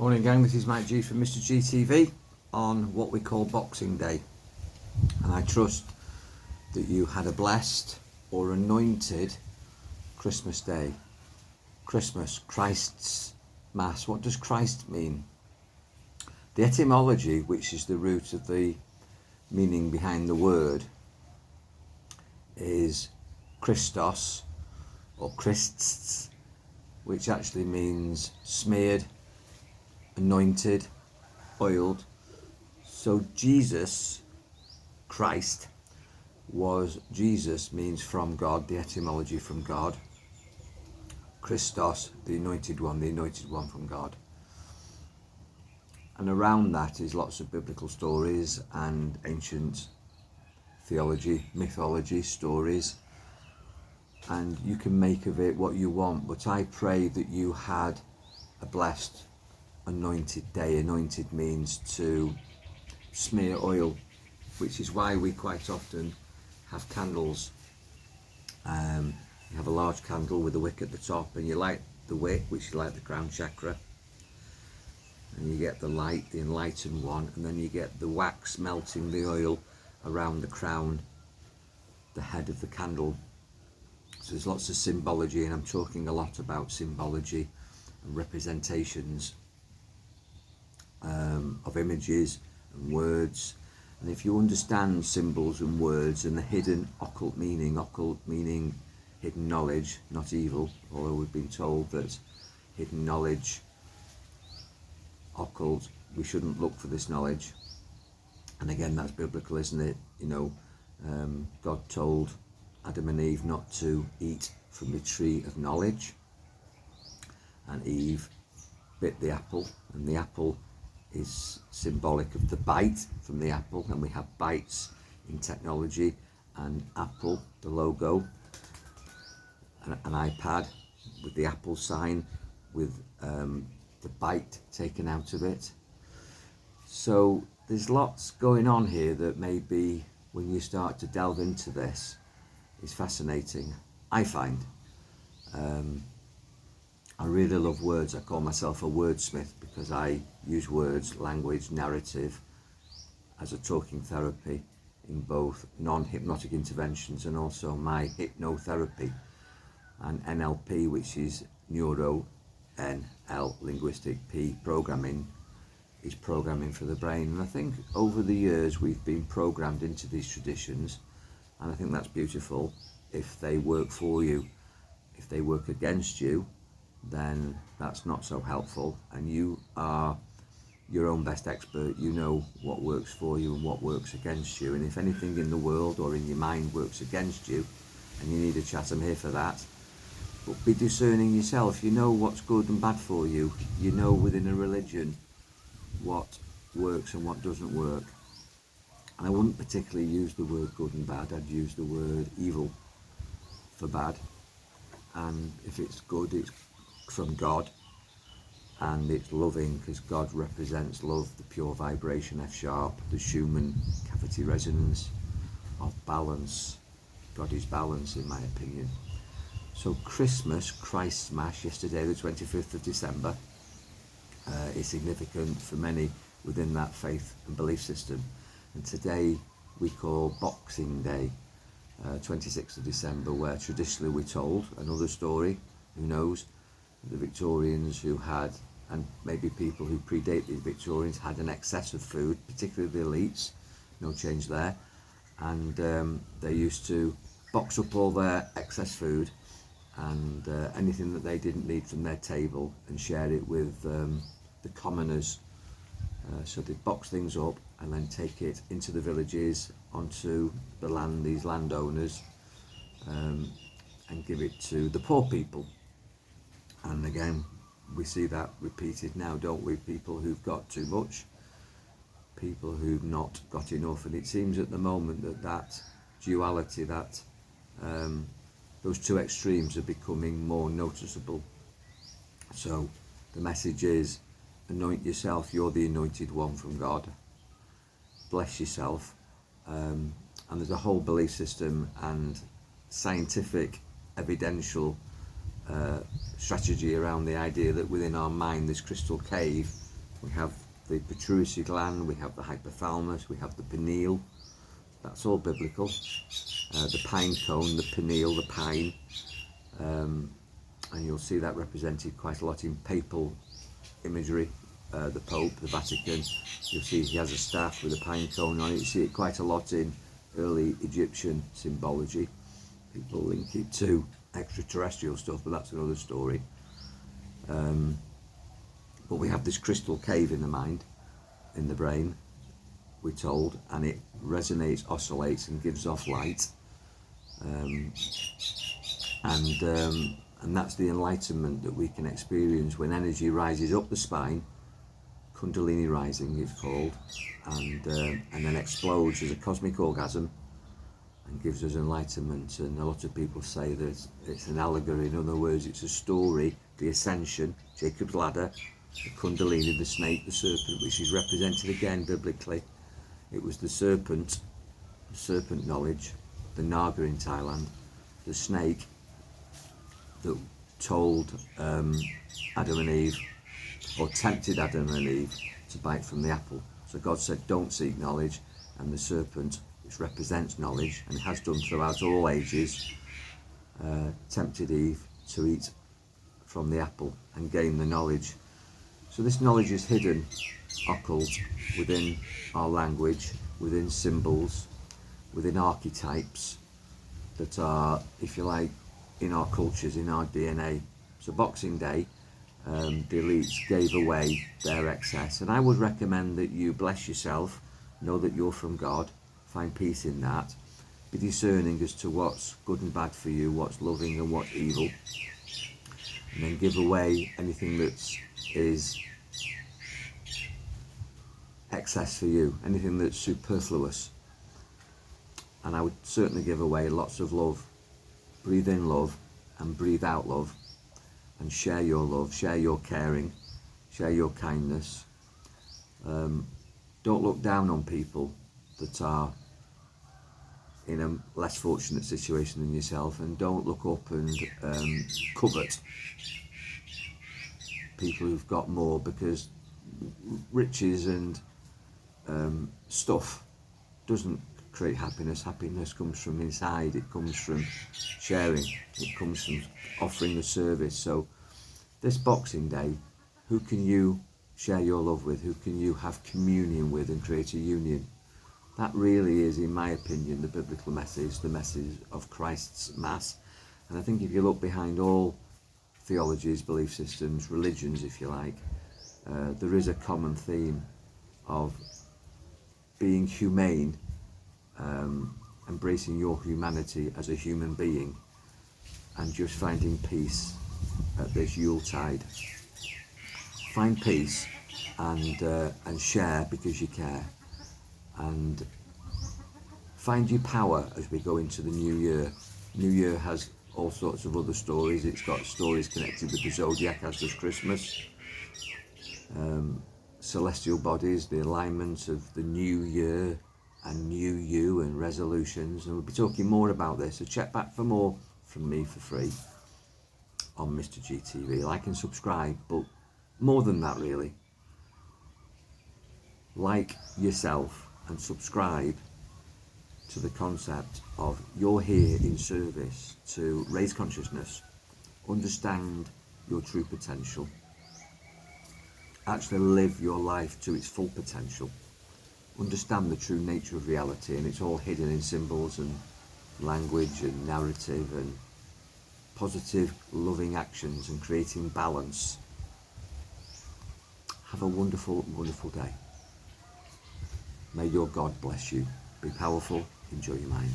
Morning gang, this is Mike G from Mr GTV on what we call Boxing Day, and I trust that you had a blessed or anointed Christmas Day. Christmas, Christ's Mass. What does Christ mean? The etymology, which is the root of the meaning behind the word, is Christos or Christs, which actually means smeared, anointed, oiled. So Jesus, Christ, Jesus means from God, the etymology from God. Christos, the anointed one from God. And around that is lots of biblical stories and ancient theology, mythology, stories. And you can make of it what you want, but I pray that you had a blessed anointed day. Anointed means to smear oil, which is why we quite often have candles. You have a large candle with a wick at the top, and you light the wick, which is like the crown chakra, and you get the light, the enlightened one, and then you get the wax melting the oil around the crown, the head of the candle. So there's lots of symbology, and I'm talking a lot about symbology and representations of images and words. And if you understand symbols and words and the hidden occult meaning hidden knowledge, not evil, although we've been told that hidden knowledge, occult, we shouldn't look for this knowledge. And again, that's biblical, isn't it? God told Adam and Eve not to eat from the tree of knowledge, and Eve bit the apple, and the apple is symbolic of the bite from the apple. And we have bites in technology, and Apple, the logo, an iPad with the Apple sign with the bite taken out of it. So there's lots going on here that maybe when you start to delve into this is fascinating, I find. I really love words. I call myself a wordsmith because I use words, language, narrative as a talking therapy in both non-hypnotic interventions and also my hypnotherapy, and NLP, which is neuro, NL, linguistic, P, programming, is programming for the brain. And I think over the years we've been programmed into these traditions, and I think that's beautiful if they work for you. If they work against you, then that's not so helpful, and you are your own best expert. You know what works for you and what works against you, and if anything in the world or in your mind works against you and you need a chat, I'm here for that. But be discerning yourself. You know what's good and bad for you. You know within a religion what works and what doesn't work. And I wouldn't particularly use the word good and bad. I'd use the word evil for bad, and if it's good, it's from God, and it's loving because God represents love, the pure vibration, F sharp, the Schumann cavity resonance of balance. God is balance, in my opinion. So Christmas, Christ's Mass, yesterday the 25th of December, is significant for many within that faith and belief system. And today we call Boxing Day, 26th of December, where traditionally we're told another story, who knows, the Victorians who had, and maybe people who predate the Victorians, had an excess of food, particularly the elites, no change there, and they used to box up all their excess food and anything that they didn't need from their table and share it with the commoners. So they'd box things up and then take it into the villages, onto the land, these landowners, and give it to the poor people. And again, we see that repeated now, don't we? People who've got too much, people who've not got enough. And it seems at the moment that that duality, that those two extremes are becoming more noticeable. So the message is, anoint yourself. You're the anointed one from God. Bless yourself. And there's a whole belief system and scientific, evidential strategy around the idea that within our mind, this crystal cave, We have the pituitary gland, we have the hypothalamus, we have the pineal. That's all biblical. The pine cone, the pineal, the pine. And you'll see that represented quite a lot in papal imagery. The Pope, the Vatican, you'll see he has a staff with a pine cone on it. You see it quite a lot in early Egyptian symbology. People link it to extraterrestrial stuff, but that's another story. But we have this crystal cave in the mind, in the brain, we're told, and it resonates, oscillates, and gives off light. And that's the enlightenment that we can experience when energy rises up the spine. Kundalini rising, it's called, and then explodes as a cosmic orgasm and gives us enlightenment. And a lot of people say that it's an allegory. In other words, it's a story, the ascension, Jacob's ladder, the Kundalini, the snake, the serpent, which is represented again biblically. It was the serpent knowledge, the Naga in Thailand, the snake that told Adam and Eve, or tempted Adam and Eve to bite from the apple. So God said, don't seek knowledge, and the serpent, which represents knowledge, and has done throughout all ages, tempted Eve to eat from the apple and gain the knowledge. So this knowledge is hidden, occult, within our language, within symbols, within archetypes that are, if you like, in our cultures, in our DNA. So Boxing Day, the elites gave away their excess, and I would recommend that you bless yourself, know that you're from God, find peace in that, be discerning as to what's good and bad for you, what's loving and what's evil, and then give away anything that is excess for you, anything that's superfluous. And I would certainly give away lots of love. Breathe in love and breathe out love, and share your love, share your caring, share your kindness. Don't look down on people that are in a less fortunate situation than yourself, and don't look up and covet people who've got more, because riches and stuff doesn't create happiness. Happiness comes from inside, it comes from sharing, it comes from offering a service. So this Boxing Day, who can you share your love with? Who can you have communion with and create a union? That really is, in my opinion, the biblical message, the message of Christ's Mass. And I think if you look behind all theologies, belief systems, religions, if you like, there is a common theme of being humane, embracing your humanity as a human being, and just finding peace at this Yuletide. Find peace and share because you care, and find your power as we go into the new year. New Year has all sorts of other stories. It's got stories connected with the zodiac, as does Christmas. Celestial bodies, the alignment of the new year and new you and resolutions, and we'll be talking more about this. So check back for more from me for free on Mr. GTV. Like and subscribe, but more than that really, like yourself and subscribe to the concept of you're here in service to raise consciousness, understand your true potential, actually live your life to its full potential, understand the true nature of reality, and it's all hidden in symbols and language and narrative and positive, loving actions and creating balance. Have a wonderful, wonderful day. May your God bless you. Be powerful. Enjoy your mind.